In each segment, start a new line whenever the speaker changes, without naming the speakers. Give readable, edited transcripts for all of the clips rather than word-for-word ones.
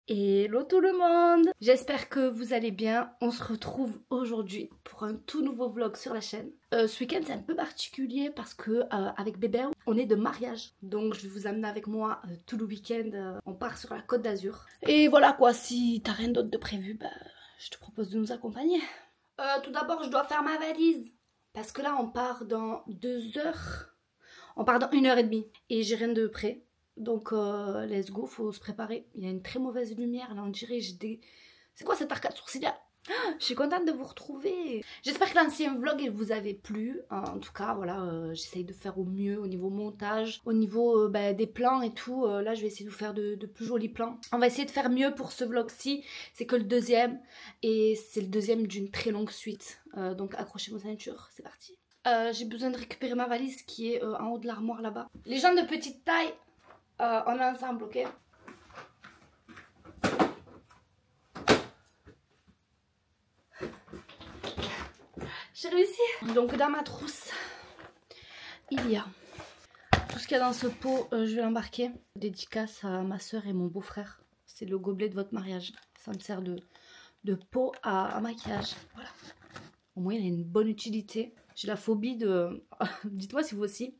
Hello tout le monde, j'espère que vous allez bien. On se retrouve aujourd'hui pour un tout nouveau vlog sur la chaîne. Ce week-end c'est un peu particulier parce que avec bébé on est de mariage. Donc je vais vous amener avec moi tout le week-end. On part sur la Côte d'Azur. Et voilà quoi, si t'as rien d'autre de prévu, bah, je te propose de nous accompagner. Tout d'abord je dois faire ma valise. Parce que là on part dans 2 heures. On part dans 1h30 et j'ai rien de prêt. Donc let's go, faut se préparer. Il y a une très mauvaise lumière là, on dirait j'ai des... C'est quoi cette arcade sourcilière? Je suis contente de vous retrouver. J'espère que l'ancien vlog il vous avait plu. En tout cas voilà, j'essaye de faire au mieux au niveau montage, au niveau des plans et tout. Là je vais essayer de vous faire de plus jolis plans. On va essayer de faire mieux pour ce vlog-ci. C'est que le deuxième et c'est le deuxième d'une très longue suite. Donc accrochez vos ceintures, c'est parti. J'ai besoin de récupérer ma valise qui est en haut de l'armoire là-bas. Les gens de petite taille, on est ensemble, ok? J'ai réussi. Donc dans ma trousse, il y a tout ce qu'il y a dans ce pot, je vais l'embarquer. Dédicace à ma soeur et mon beau-frère. C'est le gobelet de votre mariage. Ça me sert de pot à maquillage. Voilà. Au moins il a une bonne utilité. J'ai la phobie de... Dites-moi si vous aussi.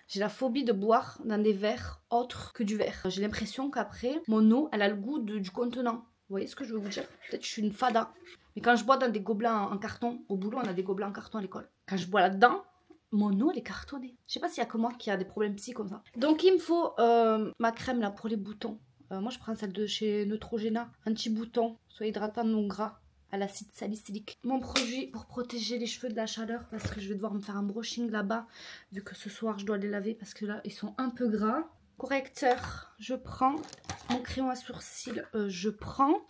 J'ai la phobie de boire dans des verres autres que du verre. J'ai l'impression qu'après, mon eau, elle a le goût du contenant. Vous voyez ce que je veux vous dire? Peut-être que je suis une fada. Mais quand je bois dans des gobelets en carton, au boulot, on a des gobelets en carton à l'école. Quand je bois là-dedans, mon eau, elle est cartonnée. Je sais pas s'il y a que moi qui a des problèmes psy comme ça. Donc il me faut ma crème là pour les boutons. Moi, je prends celle de chez Neutrogena. Anti-bouton, soit hydratant non gras, à l'acide salicylique. Mon produit pour protéger les cheveux de la chaleur, parce que je vais devoir me faire un brushing là-bas, vu que ce soir je dois les laver parce que là ils sont un peu gras. Correcteur, je prends. Mon crayon à sourcils, je prends.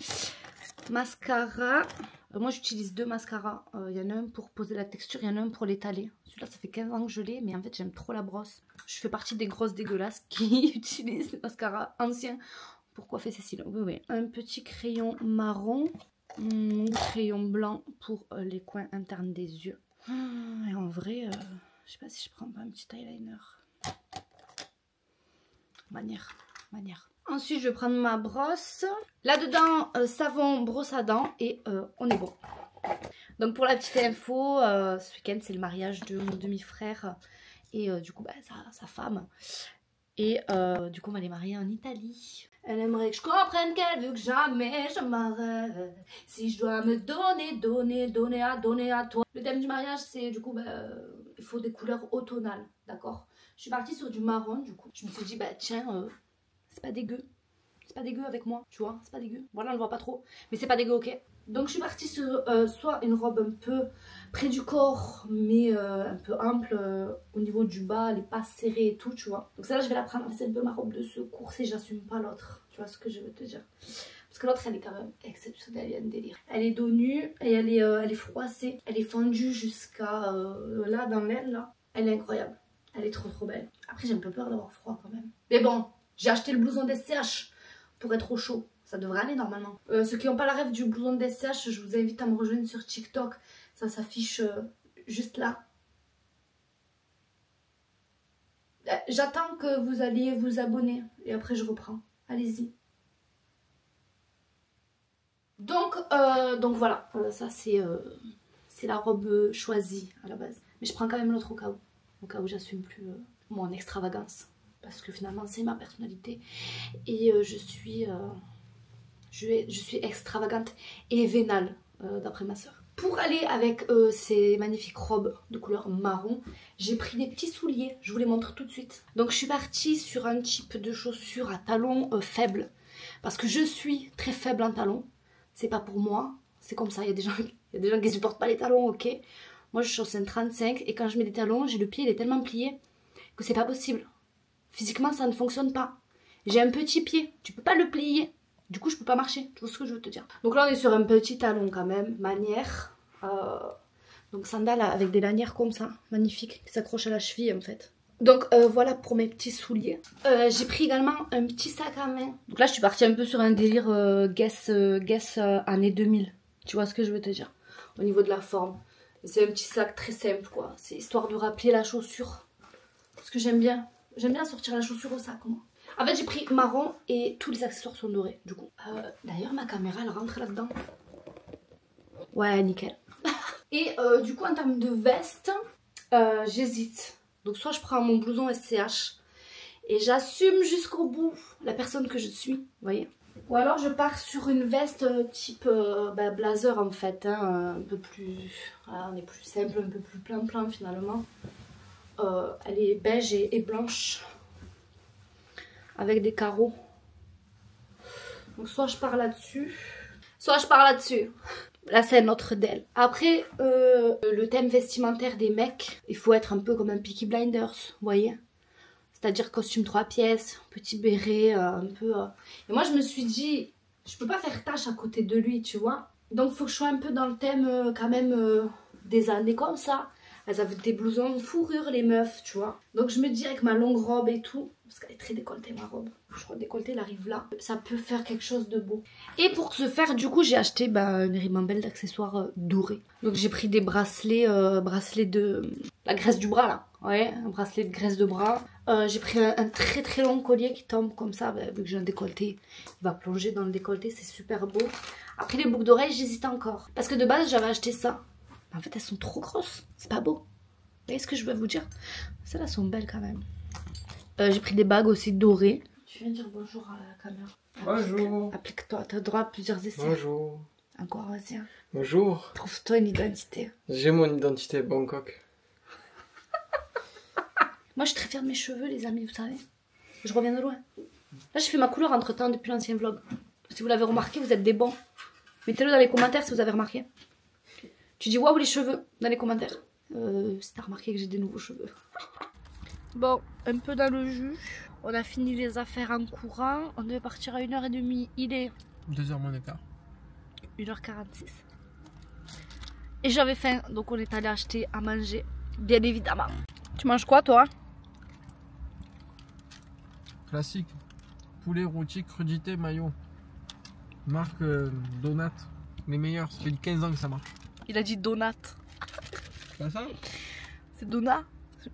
Mascara, moi j'utilise 2 mascaras. Il y en a un pour poser la texture, il y en a un pour l'étaler. Celui-là ça fait 15 ans que je l'ai, mais en fait j'aime trop la brosse. Je fais partie des grosses dégueulasses qui utilisent les mascaras anciens pour coiffer ses cils. Oui, oui. Un petit crayon marron. Mon crayon blanc pour les coins internes des yeux. Et en vrai, je sais pas si je prends pas un petit eyeliner. Manière. Ensuite, je vais prendre ma brosse. Là-dedans, savon, brosse à dents et on est bon. Donc pour la petite info, ce week-end c'est le mariage de mon demi-frère et du coup sa femme. Et du coup on va les marier en Italie. Elle aimerait que je comprenne qu'elle veut que jamais je m'arrête. Si je dois me donner à toi. Le thème du mariage c'est du coup il faut des couleurs automnales, d'accord? Je suis partie sur du marron du coup. Je me suis dit tiens c'est pas dégueu. C'est pas dégueu avec moi, tu vois, c'est pas dégueu. Voilà on le voit pas trop, mais c'est pas dégueu, ok? Donc je suis partie sur soit une robe un peu près du corps mais un peu ample au niveau du bas, elle est pas serrée et tout, tu vois. Donc celle-là je vais la prendre, c'est un peu ma robe de secours si j'assume pas l'autre, tu vois ce que je veux te dire. Parce que l'autre elle est quand même exceptionnelle, il y a un délire. Elle est dos nu et elle est froissée, elle est fendue jusqu'à là dans l'aile là. Elle est incroyable, elle est trop belle. Après j'ai un peu peur d'avoir froid quand même. Mais bon, j'ai acheté le blouson d'SCH pour être au chaud. Ça devrait aller normalement. Ceux qui n'ont pas la rêve du blouson d'SCH, je vous invite à me rejoindre sur TikTok. Ça s'affiche juste là. J'attends que vous alliez vous abonner et après je reprends. Allez-y. Donc voilà, ça c'est la robe choisie à la base. Mais je prends quand même l'autre au cas où j'assume plus mon extravagance. Parce que finalement c'est ma personnalité et je suis extravagante et vénale d'après ma soeur. Pour aller avec ces magnifiques robes de couleur marron, j'ai pris des petits souliers, je vous les montre tout de suite. Donc je suis partie sur un type de chaussures à talons faibles parce que je suis très faible en talons. C'est pas pour moi, c'est comme ça, il y a des gens qui supportent pas les talons, ok. Moi je suis en 35 et quand je mets des talons, j'ai le pied il est tellement plié que c'est pas possible. Physiquement ça ne fonctionne pas. J'ai un petit pied, tu peux pas le plier. Du coup je peux pas marcher, tu vois ce que je veux te dire. Donc là on est sur un petit talon quand même, manière. Donc sandales avec des lanières comme ça, magnifiques, qui s'accrochent à la cheville en fait. Donc voilà pour mes petits souliers. J'ai pris également un petit sac à main. Donc là je suis partie un peu sur un délire Guess année 2000. Tu vois ce que je veux te dire. Au niveau de la forme. C'est un petit sac très simple quoi. C'est histoire de rappeler la chaussure. Parce que j'aime bien sortir la chaussure au sac moi. En fait j'ai pris marron et tous les accessoires sont dorés du coup. D'ailleurs ma caméra elle rentre là-dedans. Ouais nickel. Et du coup en termes de veste, j'hésite. Donc soit je prends mon blouson SCH et j'assume jusqu'au bout la personne que je suis, vous voyez. Ou alors je pars sur une veste type blazer en fait, hein, un peu plus, voilà, on est plus simple, un peu plus plein finalement. Elle est beige et blanche avec des carreaux. Donc soit je pars là-dessus, soit je pars là-dessus. Là c'est notre DEL. Après le thème vestimentaire des mecs, il faut être un peu comme un Peaky Blinders, vous voyez. C'est-à-dire costume 3 pièces, petit béret, un peu... Et moi je me suis dit, je peux pas faire tâche à côté de lui, tu vois. Donc il faut que je sois un peu dans le thème quand même des années comme ça. Elles avaient des blousons de fourrure les meufs, tu vois. Donc je me dis avec ma longue robe et tout, parce qu'elle est très décolletée ma robe. Je crois que le décolleté il arrive là. Ça peut faire quelque chose de beau. Et pour ce faire du coup j'ai acheté une ribambelle d'accessoires dorés. Donc j'ai pris des bracelets, bracelets de la graisse du bras là. Ouais, un bracelet de graisse de bras. J'ai pris un très très long collier qui tombe comme ça, vu que j'ai un décolleté. Il va plonger dans le décolleté, c'est super beau. Après les boucles d'oreilles, j'hésite encore. Parce que de base j'avais acheté ça. En fait elles sont trop grosses, c'est pas beau. Vous voyez ce que je veux vous dire? Celles-là sont belles quand même. J'ai pris des bagues aussi dorées. Tu viens dire bonjour à la caméra.
Bonjour.
Applique-toi, t'as droit à plusieurs essais.
Bonjour.
Encore vas-y.
Bonjour.
Trouve-toi une identité.
J'ai mon identité Bangkok.
Moi je suis très fière de mes cheveux les amis, vous savez. Je reviens de loin. Là j'ai fait ma couleur entre temps depuis l'ancien vlog. Si vous l'avez remarqué, vous êtes des bons. Mettez-le dans les commentaires si vous avez remarqué. Tu dis waouh les cheveux dans les commentaires. Si t'as remarqué que j'ai des nouveaux cheveux. Bon, un peu dans le jus. On a fini les affaires en courant. On devait partir à 1h30. Il est
2h moins d'écart.
1h46. Et j'avais faim, donc on est allé acheter à manger, bien évidemment. Tu manges quoi toi?
Classique. Poulet rôti crudité mayo. Marque Donat. Les meilleurs. Ça fait 15 ans que ça marche.
Il a dit Donat.
C'est pas ça?
C'est Donat.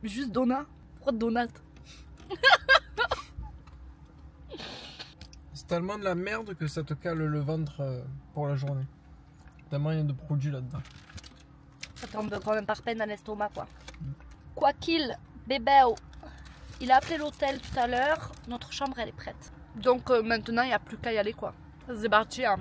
Juste Donat. Pourquoi Donat?
C'est tellement de la merde que ça te cale le ventre pour la journée. Tellement il y a de produits là-dedans.
Ça tombe quand même par peine dans l'estomac quoi. Quoi qu'il, bébé, il a appelé l'hôtel tout à l'heure. Notre chambre elle est prête. Donc maintenant il n'y a plus qu'à y aller quoi. C'est parti hein.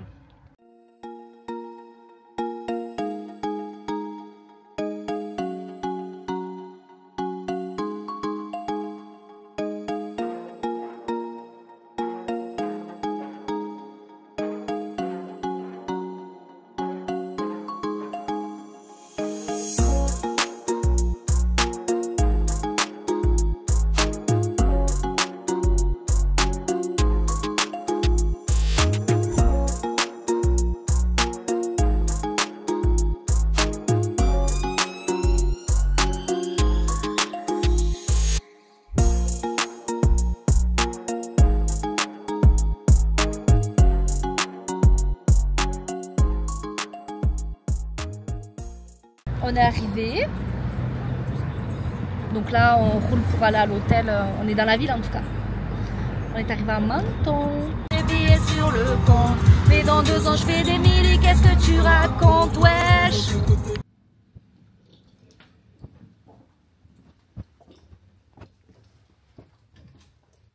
On est arrivé. Donc là, on roule pour aller à l'hôtel. On est dans la ville en tout cas. On est arrivé à Menton. Les billets sur le compte. Mais dans 2 ans, je fais des millis. Qu'est-ce que tu racontes, wesh?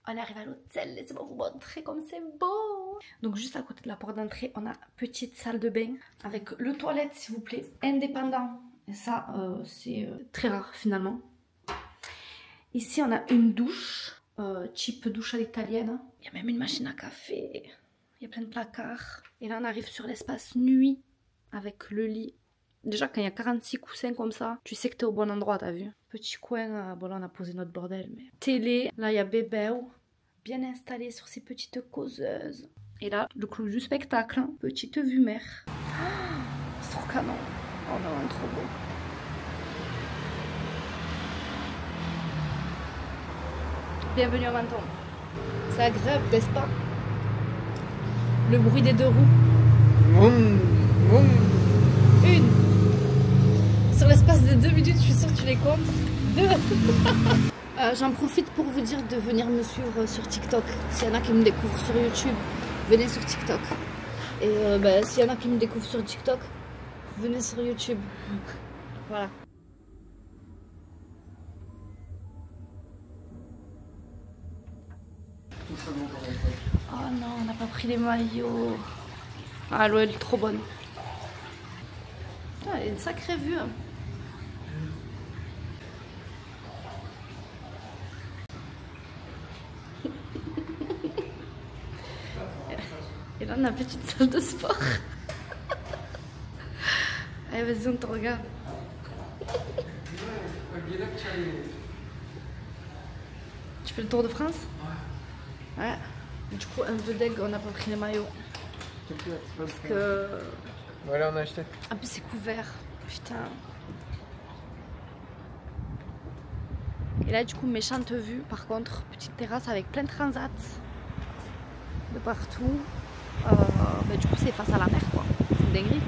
On est arrivé à l'hôtel. Laissez-moi vous montrer comme c'est beau. Donc juste à côté de la porte d'entrée, on a petite salle de bain avec le toilette, s'il vous plaît, indépendant. Et ça, c'est très rare finalement. Ici, on a une douche, type douche à l'italienne. Il y a même une machine à café. Il y a plein de placards. Et là, on arrive sur l'espace nuit avec le lit. Déjà, quand il y a 46 coussins comme ça, tu sais que t'es au bon endroit, t'as vu? Petit coin, bon là, on a posé notre bordel, mais... Télé, là, il y a bébé, bien installé sur ces petites causeuses. Et là, le clou du spectacle, hein. Petite vue mer. Oh, c'est trop canon. Oh non, trop beau. Bienvenue à Menton. C'est agréable, n'est-ce pas? Le bruit des 2 roues. Une. Sur l'espace de 2 minutes, je suis sûre que tu les comptes. 2. J'en profite pour vous dire de venir me suivre sur TikTok. S'il y en a qui me découvrent sur YouTube, venez sur TikTok. Et s'il y en a qui me découvrent sur TikTok, venez sur YouTube. Voilà. Oh non, on n'a pas pris les maillots. Ah, l'eau elle est trop bonne. Putain, elle a une sacrée vue. Hein. Et là on a une petite salle de sport. Allez vas-y on te regarde. Tu fais le tour de France? Ouais. Du coup un peu deg, on n'a pas pris les maillots. Parce que...
Voilà on a acheté.
En plus c'est couvert. Putain. Et là du coup méchante vue par contre. Petite terrasse avec plein de transats. De partout. Du coup c'est face à la mer quoi. C'est une dinguerie.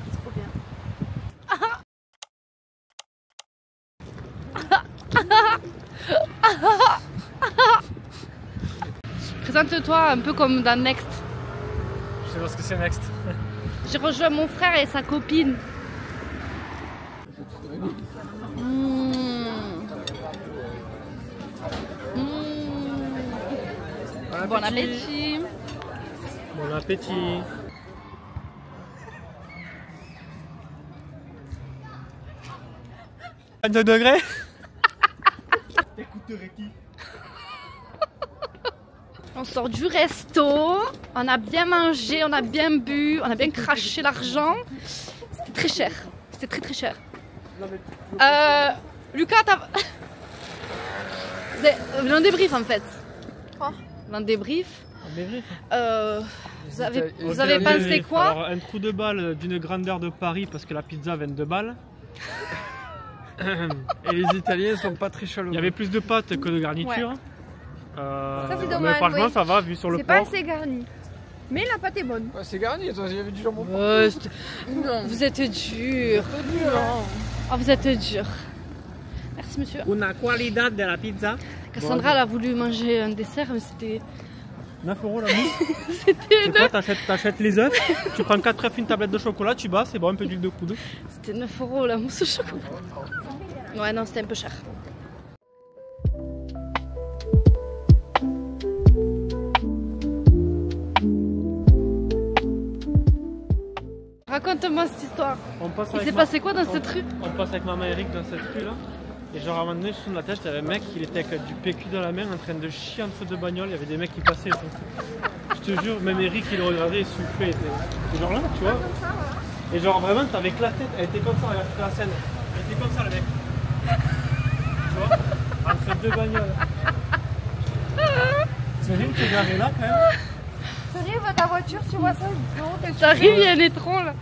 C'est trop bien. Présente-toi un peu comme dans Next.
Je sais pas ce que c'est Next.
J'ai rejoint mon frère et sa copine. Bon appétit.
Bon appétit. À 2 degrés.
On sort du resto, on a bien mangé, on a bien bu, on a bien craché l'argent. C'était très cher. C'était très très cher. Lucas, t'as... L'un débrief en fait. Quoi? L'un débrief. Vous avez pensé quoi?
Alors, un trou de balle d'une grandeur de Paris parce que la pizza 22 balles. Et les Italiens sont pas très chaleureux. Il y avait plus de pâtes que de garniture. Ouais.
Ça c'est dommage.
Mais franchement
oui.
Ça va vu sur le
porc. C'est pas assez garni. Mais la pâte est bonne.
Ouais, c'est garni, il y avait du jambon.
Non. Vous êtes dur. Non. Oh, vous êtes dur. Merci monsieur.
Una qualidad de la pizza.
Cassandra elle a voulu manger un dessert mais c'était...
9 € la mousse.
C'était
quoi, t'achètes les œufs, tu prends 4 œufs, une tablette de chocolat, tu bats, c'est bon, un peu d'huile de coude.
C'était 9 € la mousse au chocolat. Ouais non c'était un peu cher. Raconte-moi cette histoire. Il s'est passé quoi dans cette rue?
On passe avec maman Eric dans cette rue là. Et genre à un moment donné, je tourne la tête, il y avait un mec, il était avec du PQ dans la main en train de chier entre deux bagnoles, il y avait des mecs qui passaient. Je te jure, même Eric il le regardait, il soufflait. Et genre là, tu vois. Et genre vraiment, t'avais que la tête, elle était comme ça, regarde la scène. Elle était comme ça le mec. Tu vois, entre deux bagnoles. T'imagines que t'es garé là quand même.
T'arrives à ta voiture, tu vois ça?
T'arrives, il y a un étron là.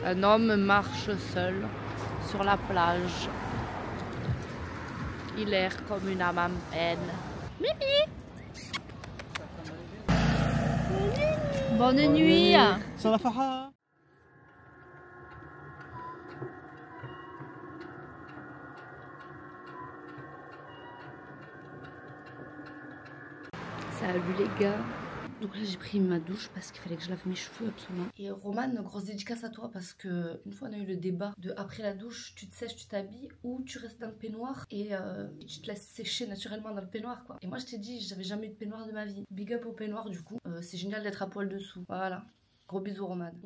Un homme marche seul sur la plage. Il erre comme une âme en peine. Mimi! Bonne nuit!
Ça va, Farah?
Salut les gars! Donc là j'ai pris ma douche parce qu'il fallait que je lave mes cheveux absolument. Et Romane, grosse dédicace à toi parce que une fois on a eu le débat de après la douche tu te sèches, tu t'habilles ou tu restes dans le peignoir et tu te laisses sécher naturellement dans le peignoir quoi. Et moi je t'ai dit j'avais jamais eu de peignoir de ma vie. Big up au peignoir du coup. C'est génial d'être à poil dessous. Voilà. Gros bisous Romane.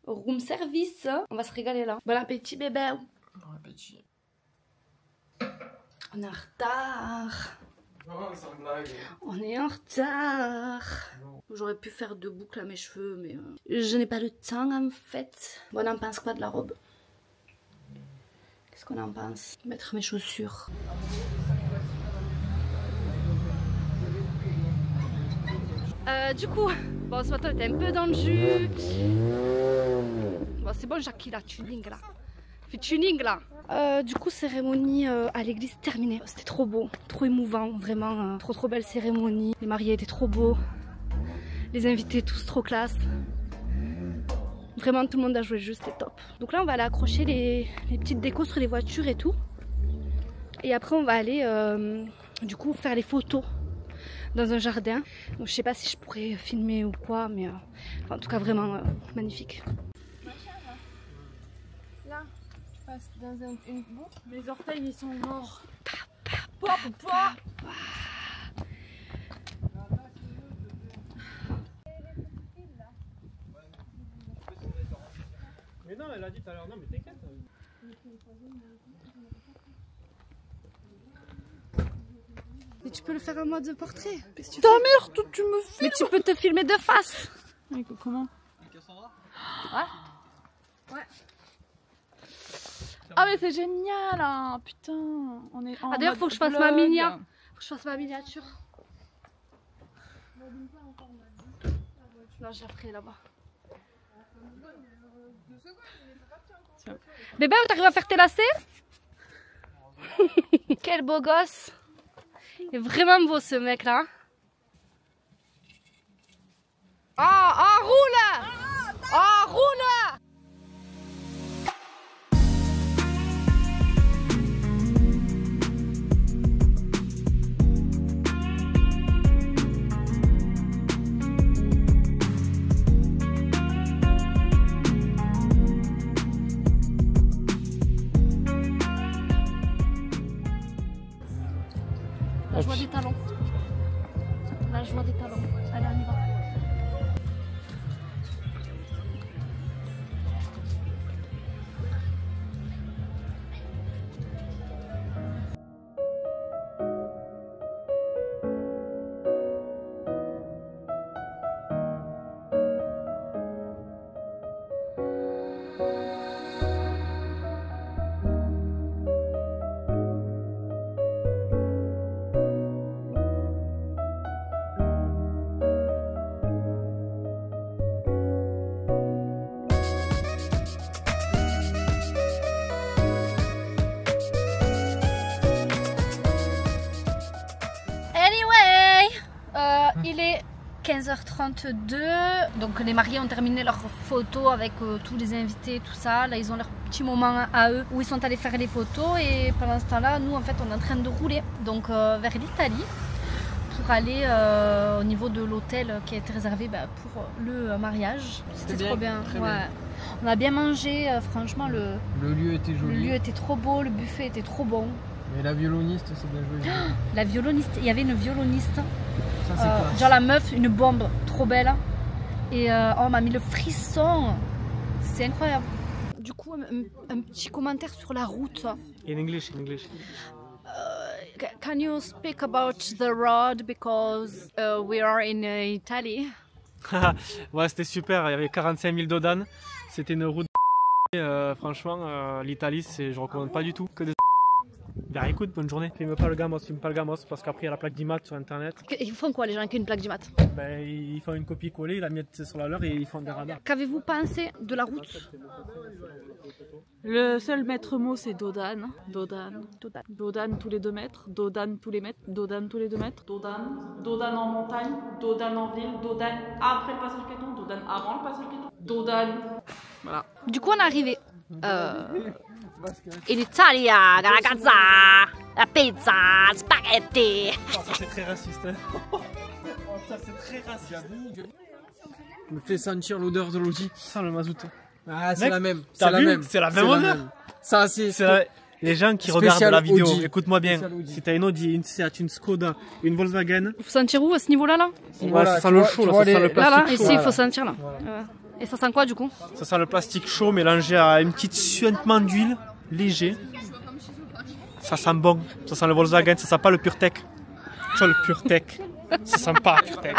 Room service. On va se régaler là. Bon appétit bébé.
Bon appétit.
On est en retard.
Non, sans blague.
On est en retard. J'aurais pu faire 2 boucles à mes cheveux, mais je n'ai pas le temps en fait. Bon, on en pense quoi de la robe? Qu'est-ce qu'on en pense? Mettre mes chaussures. Du coup, bon, ce matin on était un peu dans le jus. Bon, c'est bon, Jackie, là, tuning là. Fait tuning là. Du coup cérémonie à l'église terminée. C'était trop beau, trop émouvant, vraiment trop belle cérémonie. Les mariés étaient trop beaux, les invités tous trop classe. Vraiment tout le monde a joué le jeu, c'était top. Donc là on va aller accrocher les petites décos sur les voitures et tout. Et après on va aller du coup faire les photos dans un jardin. Donc je sais pas si je pourrais filmer ou quoi, mais en tout cas vraiment magnifique.
Là, tu passes dans une boue. Mes orteils ils sont morts.
Mais non, elle a dit tout à l'heure, non mais t'inquiète.
Mais tu peux le faire en mode portrait.
Ta mère, tu me filmes.
Mais tu peux te filmer de face.
Comment?
Ouais.
Ah mais c'est génial hein. Putain, on est en
Ah d'ailleurs faut que je fasse ma miniature. Faut que je fasse ma miniature. Non, je la ferai là-bas. Bébé, t'arrives à faire tes lacets? Quel beau gosse. Il est vraiment beau ce mec là. Ah, roule! Ah, roule! La joie des talons. La joie des talons. Allez, on y va. Il est 15h32, donc les mariés ont terminé leurs photos avec tous les invités, tout ça. Là ils ont leur petit moment à eux où ils sont allés faire les photos et pendant ce temps-là, nous en fait on est en train de rouler donc vers l'Italie pour aller au niveau de l'hôtel qui a été réservé pour le mariage. C'était trop bien. Ouais. On a bien mangé, franchement le
lieu était joli.
Le lieu était trop beau, le buffet était trop bon.
Et la violoniste, c'est bien joué.
La violoniste, il y avait une violoniste.
Ça,
genre la meuf, une bombe trop belle. Et on m'a mis le frisson. C'est incroyable. Du coup, un petit commentaire sur la route.
In English, in English.
Can you speak about the road because we are in Italy?
Ouais, c'était super. Il y avait 45 000 dodanes. C'était une route. Franchement, l'Italie, je recommande pas du tout. Que des. Ben écoute, bonne journée. Filme pas le gamos, parce qu'après il y a la plaque d'IMAT sur internet.
Ils font quoi les gens qui ont une plaque d'IMAT?
Ben ils font une copie-coller, ils la mettent sur la leur et ils font des radars.
Qu'avez-vous pensé de la route?
Le seul maître mot c'est Dodane. Dodane tous les 2 mètres. Dodane tous les mètres. Dodane tous les 2 mètres. Dodane en montagne. Dodane en ville. Dodane après le passage piéton. Dodane avant le passage piéton. Dodane. Voilà.
Du coup on est arrivé. In Italia, la ragazza, la pizza, spaghetti.
Oh, ça c'est très raciste. Hein. Oh, ça c'est très raciste.
Me fait sentir l'odeur de l'outil.
Sans le mazout.
Ah, c'est la même.
C'est la même. C'est la même odeur.
Ça, c'est.
Les gens qui regardent la vidéo, écoute-moi bien.
Audi.
Si t'as une Audi, une Seat, une Skoda, une Volkswagen.
Il faut sentir où à ce niveau-là là?
Voilà, ça sent le chaud, là, ça sent le plastique chaud.
Ici il faut sentir là. Voilà. Et ça sent quoi du coup?
Ça sent le plastique chaud mélangé à une petite suintement d'huile, léger. Ça sent bon. Ça sent le Volkswagen, ça sent pas le PureTech. Ça le PureTech. Ça sent pas le PureTech.